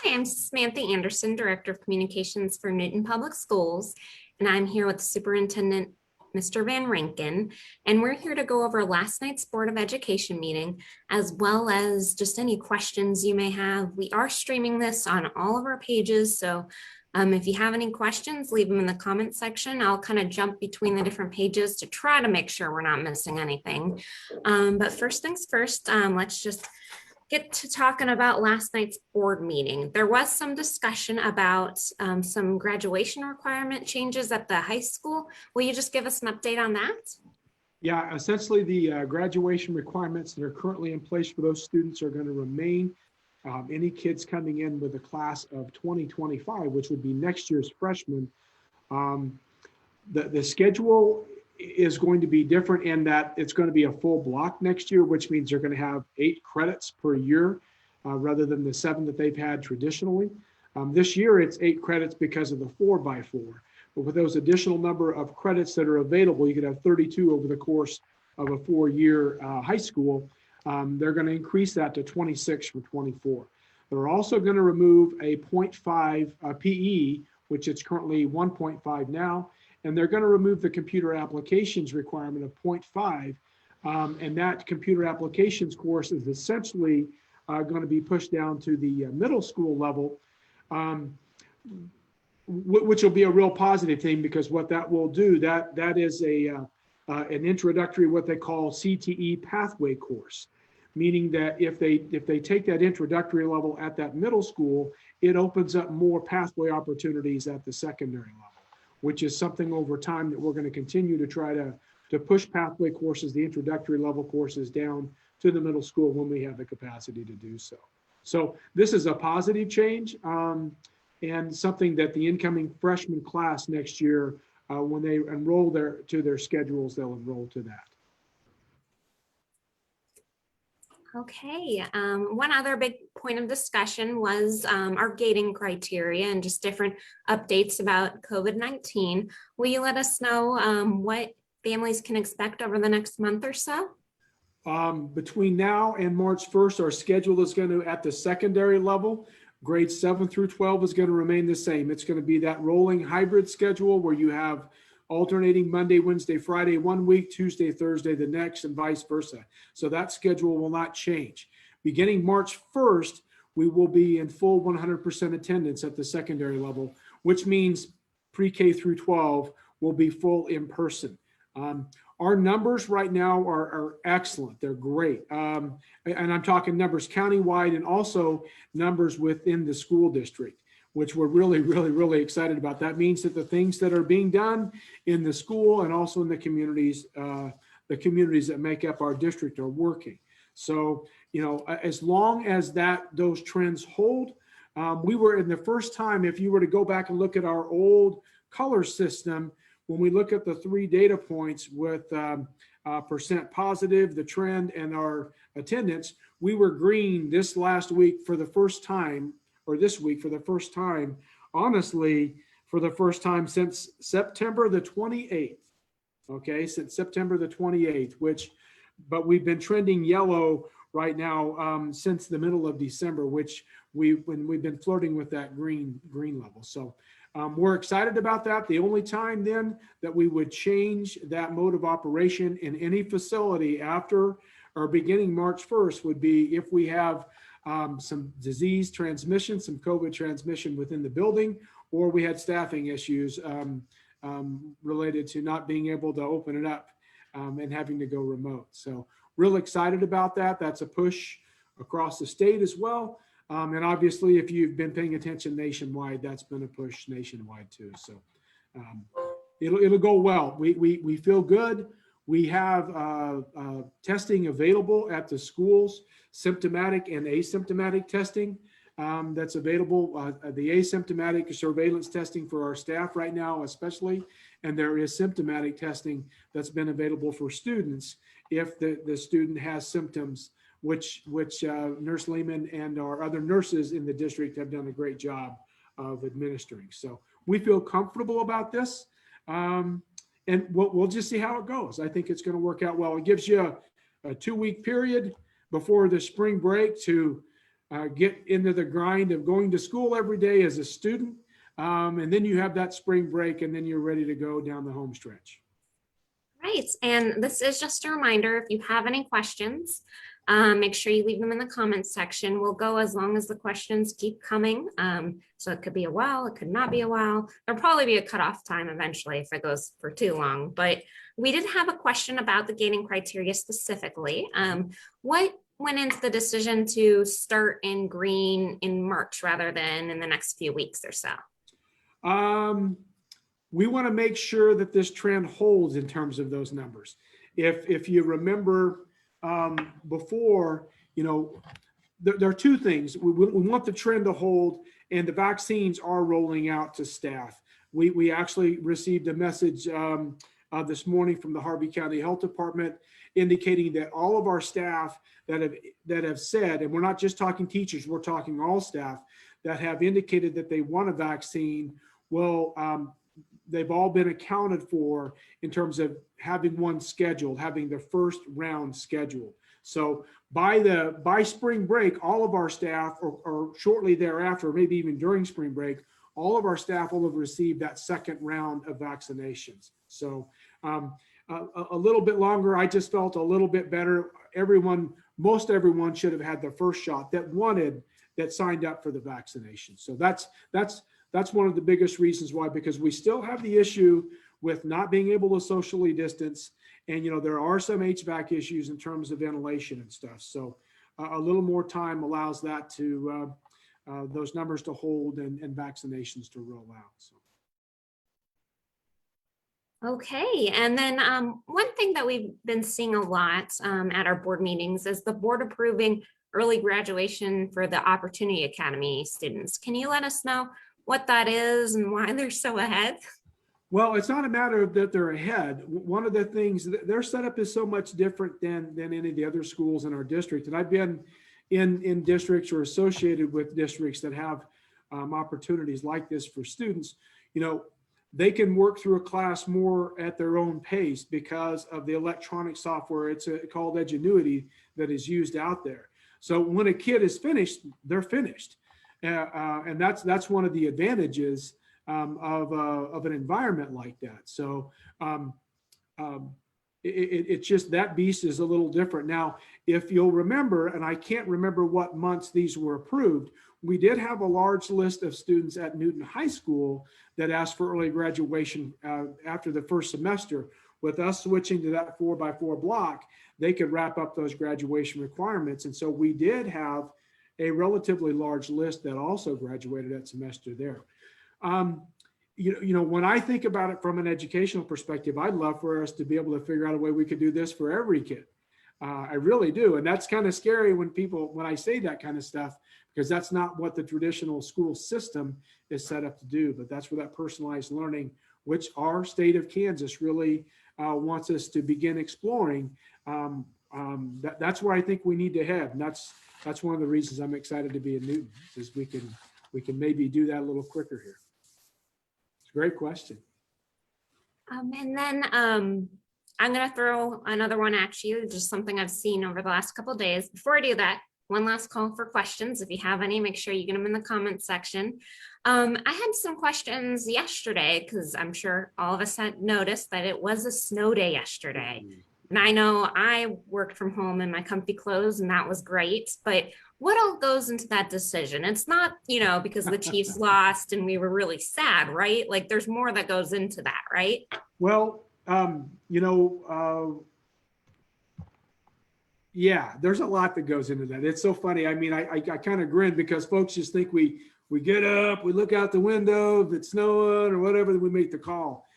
Hi, I'm Samantha Anderson, Director of Communications for Newton Public Schools, and I'm here with Superintendent Mr. Van Rankin, and we're here to go over last night's Board of Education meeting, as well as just any questions you may have. We are streaming this on all of our pages, so if you have any questions, leave them in the comment section. I'll kind of jump between the different pages to try to make sure we're not missing anything. But first things first, let's just get to talking about last night's board meeting. There was some discussion about some graduation requirement changes at the high school. Will you just give us an update on that? Yeah, essentially the graduation requirements that are currently in place for those students are going to remain. Any kids coming in with a class of 2025, which would be next year's freshmen, the schedule is going to be different in that it's going to be a full block next year, which means they're going to have 8 credits per year rather than the 7 that they've had traditionally. This year it's 8 credits because of the 4x4. But with those additional number of credits that are available, you could have 32 over the course of a 4-year high school. They're going to increase that to 26 for 24. They're also going to remove a 0.5 PE, which it's currently 1.5 now. And they're going to remove the computer applications requirement of 0.5. And that computer applications course is essentially going to be pushed down to the middle school level, which will be a real positive thing, because what that will do, that is an introductory, what they call CTE pathway course, meaning that if they take that introductory level at that middle school, it opens up more pathway opportunities at the secondary level, which is something over time that we're going to continue to try to push pathway courses, the introductory level courses, down to the middle school when we have the capacity to do so. So this is a positive change and something that the incoming freshman class next year, when they enroll to their schedules, they'll enroll to that. Okay, one other big point of discussion was our gating criteria and just different updates about COVID-19. Will you let us know what families can expect over the next month or so? Between now and March 1st, our schedule is going to, at the secondary level, grades 7 through 12 is going to remain the same. It's going to be that rolling hybrid schedule where you have alternating Monday, Wednesday, Friday, 1 week, Tuesday, Thursday, the next, and vice versa. So that schedule will not change. Beginning March 1st, we will be in full 100% attendance at the secondary level, which means pre-K through 12 will be full in person. Our numbers right now are excellent. They're great. And I'm talking numbers countywide and also numbers within the school district, which we're really excited about. That means that the things that are being done in the school and also in the communities that make up our district are working. So, you know, as long as those trends hold, we were in the first time, if you were to go back and look at our old color system, when we look at the 3 data points with percent positive, the trend, and our attendance, we were green this last week for the first time, or this week for the first time, honestly, for the first time since September the 28th. Okay, since September the 28th, but we've been trending yellow right now since the middle of December, which we've been flirting with that green level. So we're excited about that. The only time then that we would change that mode of operation in any facility after or beginning March 1st would be if we have some disease transmission, some COVID transmission within the building, or we had staffing issues related to not being able to open it up and having to go remote. So real excited about that. That's a push across the state as well. And obviously, if you've been paying attention nationwide, that's been a push nationwide too. So it'll go well. We feel good. We have testing available at the schools, symptomatic and asymptomatic testing that's available. The asymptomatic surveillance testing for our staff right now, especially, and there is symptomatic testing that's been available for students if the student has symptoms, which Nurse Lehman and our other nurses in the district have done a great job of administering. So we feel comfortable about this. And we'll just see how it goes. I think it's going to work out well. It gives you a 2-week period before the spring break to get into the grind of going to school every day as a student. And then you have that spring break, and then you're ready to go down the home stretch. Right, and this is just a reminder, if you have any questions, make sure you leave them in the comments section. We'll go as long as the questions keep coming. So it could be a while, it could not be a while. There'll probably be a cutoff time eventually if it goes for too long, but we did have a question about the gating criteria specifically. What went into the decision to start in green in March rather than in the next few weeks or so? We want to make sure that this trend holds in terms of those numbers. If you remember before, there are two things. We want the trend to hold, and the vaccines are rolling out to staff. We actually received a message this morning from the Harvey County Health Department indicating that all of our staff that have said, and we're not just talking teachers, we're talking all staff that have indicated that they want a vaccine. Well, they've all been accounted for in terms of having one scheduled, having the first round scheduled. So by spring break, all of our staff, or shortly thereafter, maybe even during spring break, all of our staff will have received that second round of vaccinations. So a little bit longer, I just felt a little bit better. Most everyone should have had the first shot that signed up for the vaccination. So that's one of the biggest reasons why, because we still have the issue with not being able to socially distance. And, there are some HVAC issues in terms of ventilation and stuff. So a little more time allows that to, those numbers to hold and vaccinations to roll out. So. Okay, and then one thing that we've been seeing a lot at our board meetings is the board approving early graduation for the Opportunity Academy students. Can you let us know what that is and why they're so ahead? Well, it's not a matter of that they're ahead. One of the things, their setup is so much different than any of the other schools in our district. And I've been in districts or associated with districts that have opportunities like this for students. They can work through a class more at their own pace because of the electronic software. It's called Edgenuity that is used out there. So when a kid is finished, they're finished. And that's one of the advantages of an environment like that. So it's just that beast is a little different. Now, if you'll remember, and I can't remember what months these were approved, we did have a large list of students at Newton High School that asked for early graduation after the first semester. With us switching to that 4x4 block, they could wrap up those graduation requirements. And so we did have a relatively large list that also graduated that semester there. When I think about it from an educational perspective, I'd love for us to be able to figure out a way we could do this for every kid. I really do. And that's kind of scary when I say that kind of stuff, because that's not what the traditional school system is set up to do. But that's where that personalized learning, which our state of Kansas really wants us to begin exploring. That's where I think we need to head. And that's one of the reasons I'm excited to be in Newton, is we can maybe do that a little quicker here. It's a great question. And then I'm going to throw another one at you, just something I've seen over the last couple of days. Before I do that, one last call for questions. If you have any, make sure you get them in the comments section. I had some questions yesterday because I'm sure all of us had noticed that it was a snow day yesterday. And I know I worked from home in my comfy clothes and that was great, but what all goes into that decision? It's not, because the Chiefs lost and we were really sad, right? Like there's more that goes into that, right? Well, yeah, there's a lot that goes into that. It's so funny. I mean, I kind of grin because folks just think we get up, we look out the window, if it's snowing or whatever, then we make the call.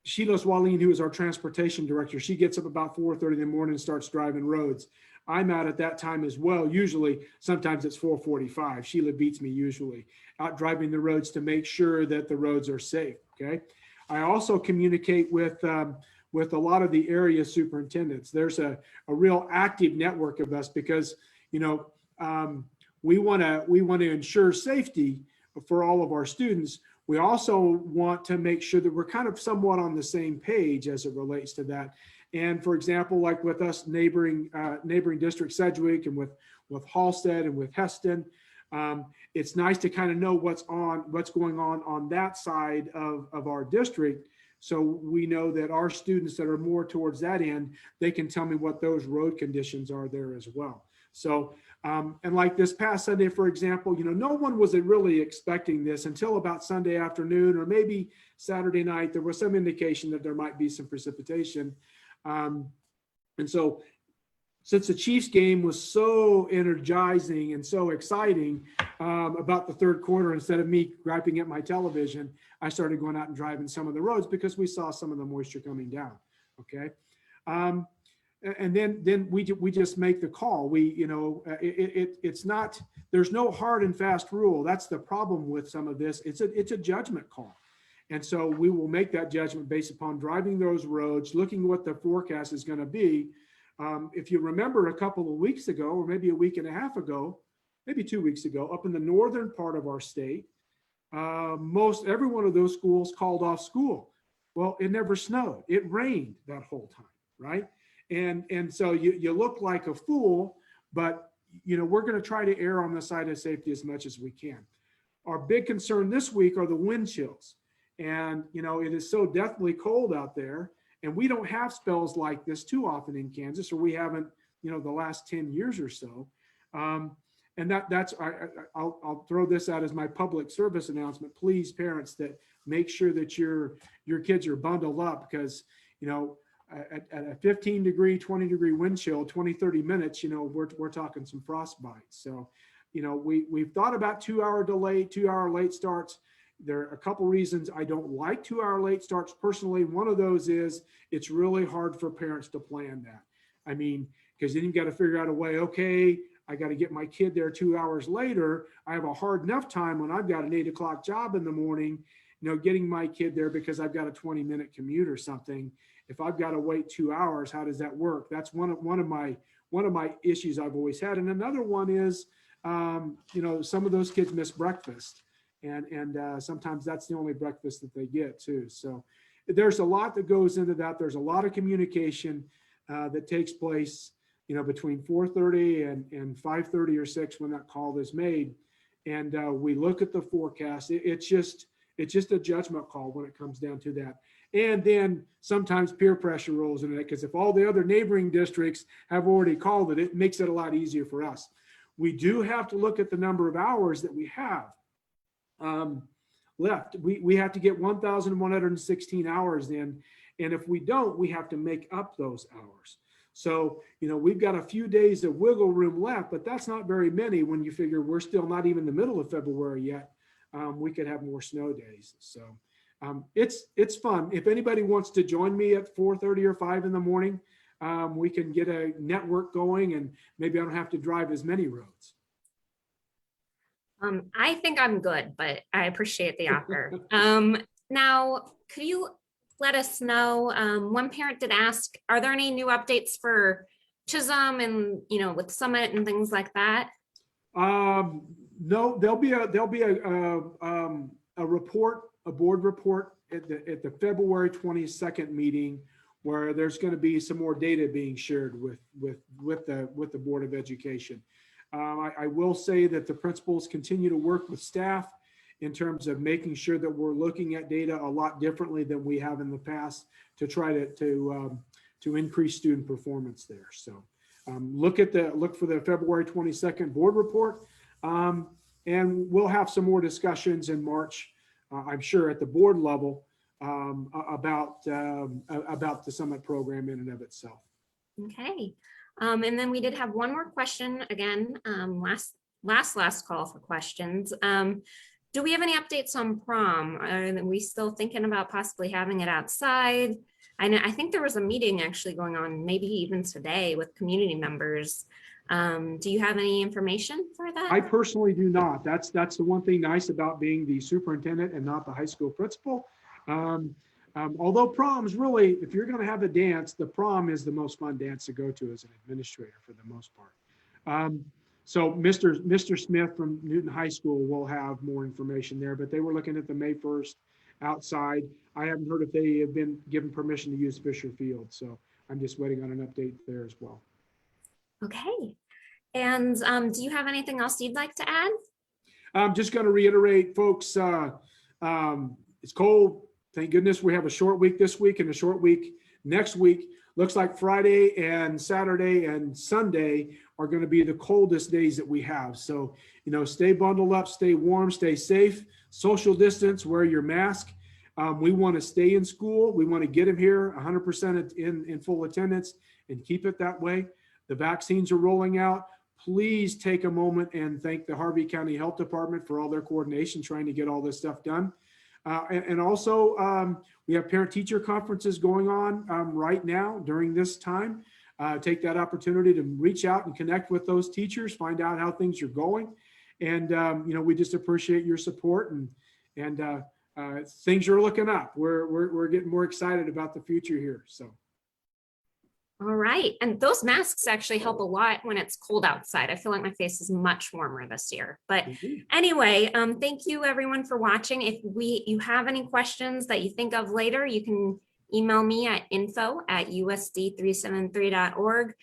Sheila Swalene, who is our transportation director, she gets up about 4:30 in the morning and starts driving roads. I'm out at that time as well. Usually, sometimes it's 4:45. Sheila beats me usually out driving the roads to make sure that the roads are safe. Okay. I also communicate with a lot of the area superintendents. There's a real active network of us because, we want to ensure safety for all of our students. We also want to make sure that we're kind of somewhat on the same page as it relates to that. And for example, like with us neighboring district Sedgwick and with Halstead and with Heston, it's nice to kind of know what's going on that side of our district. So we know that our students that are more towards that end, they can tell me what those road conditions are there as well. So, and like this past Sunday, for example, no one was really expecting this until about Sunday afternoon or maybe Saturday night. There was some indication that there might be some precipitation. And so since the Chiefs game was so energizing and so exciting about the third quarter, instead of me griping at my television, I started going out and driving some of the roads because we saw some of the moisture coming down. Okay. And then we just make the call. It's not, there's no hard and fast rule. That's the problem with some of this. It's a judgment call. And so we will make that judgment based upon driving those roads, looking what the forecast is going to be. If you remember a couple of weeks ago, or maybe a week and a half ago, maybe 2 weeks ago, up in the northern part of our state, every one of those schools called off school. Well, it never snowed. It rained that whole time, right? And so you look like a fool, but we're going to try to err on the side of safety as much as we can. Our big concern this week are the wind chills. And, it is so deathly cold out there. And we don't have spells like this too often in Kansas, or we haven't, the last 10 years or so. And I'll throw this out as my public service announcement. Please, parents, that make sure that your kids are bundled up, because, at a 15 degree, 20 degree wind chill, 20, 30 minutes, we're talking some frostbite. So, we've thought about 2 hour delay, 2 hour late starts. There are a couple reasons I don't like 2 hour late starts personally. One of those is it's really hard for parents to plan that. I mean, because then you've got to figure out a way, okay, I got to get my kid there 2 hours later. I have a hard enough time when I've got an 8 o'clock job in the morning, getting my kid there because I've got a 20-minute commute or something. If I've got to wait 2 hours, how does that work? That's one of my issues I've always had. And another one is, some of those kids miss breakfast. And sometimes that's the only breakfast that they get too. So there's a lot that goes into that. There's a lot of communication that takes place, between 4:30 and 5:30 or 6 when that call is made. And we look at the forecast. It's just a judgment call when it comes down to that. And then sometimes peer pressure rolls into it, because if all the other neighboring districts have already called it, it makes it a lot easier for us. We do have to look at the number of hours that we have left. We have to get 1,116 hours in. And if we don't, we have to make up those hours. So, we've got a few days of wiggle room left, but that's not very many when you figure we're still not even in the middle of February yet. We could have more snow days. So it's fun. If anybody wants to join me at 4:30 or 5 in the morning, we can get a network going, and maybe I don't have to drive as many roads. I think I'm good, but I appreciate the offer. Now, could you let us know, one parent did ask, are there any new updates for Chisholm and, with Summit and things like that? No, there'll be a report, a board report at the February 22nd meeting, where there's going to be some more data being shared with the Board of Education. I will say that the principals continue to work with staff in terms of making sure that we're looking at data a lot differently than we have in the past to try to increase student performance there. So look for the February 22nd board report, and we'll have some more discussions in March, I'm sure, at the board level about the Summit program in and of itself. Okay. And then we did have one more question again, last call for questions. Do we have any updates on prom? Are we still thinking about possibly having it outside? I think there was a meeting actually going on, maybe even today, with community members. Do you have any information for that? I personally do not. That's the one thing nice about being the superintendent and not the high school principal. Although proms really, if you're going to have a dance, the prom is the most fun dance to go to as an administrator for the most part. So Mr. Smith from Newton High School will have more information there, but they were looking at the May 1st outside. I haven't heard if they have been given permission to use Fisher Field. So I'm just waiting on an update there as well. Okay. And do you have anything else you'd like to add? I'm just going to reiterate, folks, it's cold. Thank goodness we have a short week this week and a short week next week. Looks like Friday and Saturday and Sunday are going to be the coldest days that we have. So, stay bundled up, stay warm, stay safe, social distance, wear your mask. We want to stay in school. We want to get them here 100% in full attendance and keep it that way. The vaccines are rolling out. Please take a moment and thank the Harvey County Health Department for all their coordination trying to get all this stuff done. And also, we have parent-teacher conferences going on right now during this time. Take that opportunity to reach out and connect with those teachers, find out how things are going. And, we just appreciate your support and things are looking up. We're getting more excited about the future here. So. All right. And those masks actually help a lot when it's cold outside. I feel like my face is much warmer this year. But anyway, thank you everyone for watching. If you have any questions that you think of later, you can email me at info@usd373.org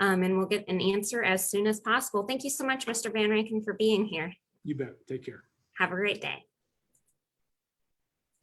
and we'll get an answer as soon as possible. Thank you so much, Mr. Van Rankin, for being here. You bet. Take care. Have a great day.